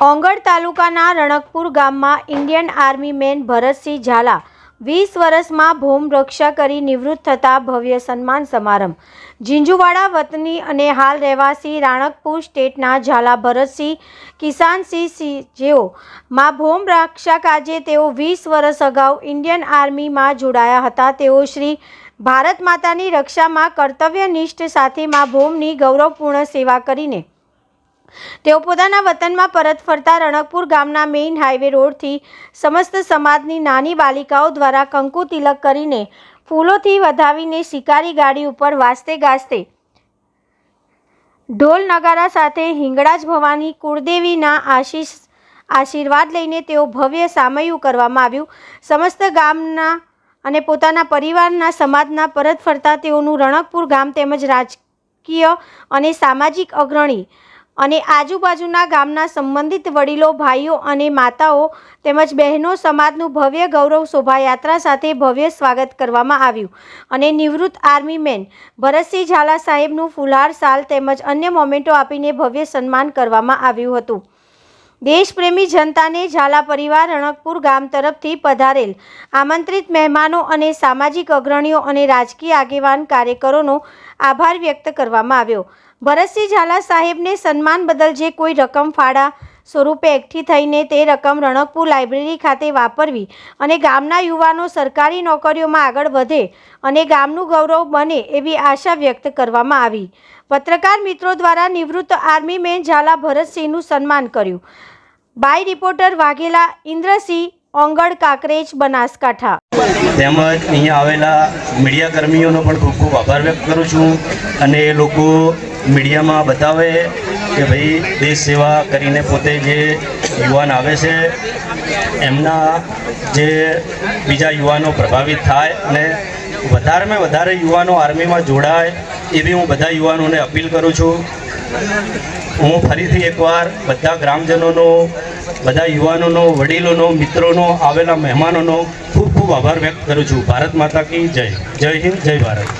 ઓંગડ તાલુકાના રણકપુર ગામમાં Indian army man Bharatsinh Zala 20 વર્ષમાં ભૌમ રક્ષા કરી નિવૃત્ત થતા ભવ્ય સન્માન સમારંભ. ઝીંઝુવાડા વતની અને હાલ રહેવાસી રાણકપુર સ્ટેટના ઝાલા ભરતસિંહ કિસાનસિંહ જેઓ માં ભૌમ રક્ષા કાજે તેઓ 20 વર્ષ અગાઉ ઇન્ડિયન આર્મીમાં જોડાયા હતા. તેઓ શ્રી ભારત માતાની રક્ષામાં કર્તવ્યનિષ્ઠ સાથે માં ભૌમની ગૌરવપૂર્ણ સેવા કરીને તેઓ પોતાના વતનમાં પરત ફરતા રણકપુર ગામના મેઇન હાઈવે રોડથી સમસ્ત સમાજની નાની બાલિકાઓ દ્વારા કંકુ તિલક કરીને ફૂલોથી વધાવીને શિકારી ગાડી ઉપર વાજતે ગાજતે ઢોલ નગારા સાથે હિંગળાજ ભવાની કુળદેવીના આશીર્વાદ લઈને તેઓ ભવ્ય સામૈયું કરવામાં આવ્યું. સમસ્ત ગામના અને પોતાના પરિવારના સમાજના પરત ફરતા તેઓનું રણકપુર ગામ તેમજ રાજકીય અને સામાજિક અગ્રણી અને આજુબાજુના ગામના સંબંધિત વડીલો, ભાઈઓ અને માતાઓ તેમજ બહેનો સમાજનું ભવ્ય ગૌરવ શોભાયાત્રા સાથે ભવ્ય સ્વાગત કરવામાં આવ્યું અને નિવૃત્ત આર્મી મેન ભરતસિંહ ઝાલા સાહેબનું ફુલહાર, શાલ તેમજ અન્ય મોમેન્ટો આપીને ભવ્ય સન્માન કરવામાં આવ્યું હતું. દેશપ્રેમી જનતાને ઝાલા પરિવાર રણકપુર ગામ તરફથી પધારેલ આમંત્રિત મહેમાનો અને સામાજિક અગ્રણીઓ અને રાજકીય આગેવાન કાર્યકરોનો આભાર વ્યક્ત કરવામાં આવ્યો. ભરતસિંહ ઝાલા સાહેબને સન્માન બદલ જે કોઈ રકમ ફાળા સ્વરૂપે એકઠી થઈને તે રકમ રણકપુર લાઇબ્રેરી ખાતે વાપરવી અને ગામના યુવાનો સરકારી નોકરીઓમાં આગળ વધે અને ગામનું ગૌરવ બને એવી આશા વ્યક્ત કરવામાં આવી. પત્રકાર મિત્રો દ્વારા નિવૃત્ત આર્મી મેન ઝાલા ભરતસિંહનું સન્માન કર્યું. By reporter Vaghela Indrasinh, Ongad, Kankrej, Banaskantha. તેમજ અહીંયા આવેલા મીડિયા કર્મીઓનો પણ ખૂબ ખૂબ આભાર વ્યક્ત કરું છું. અને એ લોકો મીડિયામાં બતાવે કે ભાઈ દેશ સેવા કરીને પોતે જે યુવાન આવે છે એમના જે બીજા યુવાનો પ્રભાવિત થાય અને વધારેમાં વધારે યુવાનો આર્મીમાં જોડાય એવી હું બધા યુવાનોને અપીલ કરું છું. હું ફરીથી એકવાર બધા ગ્રામજનોનો, બધા યુવાનોનો, વડીલોનો, મિત્રોનો, આવેલા મહેમાનોનો ખૂબ ખૂબ આભાર વ્યક્ત કરું છું. ભારત માતા કી જય. જય હિન્દ, જય ભારત.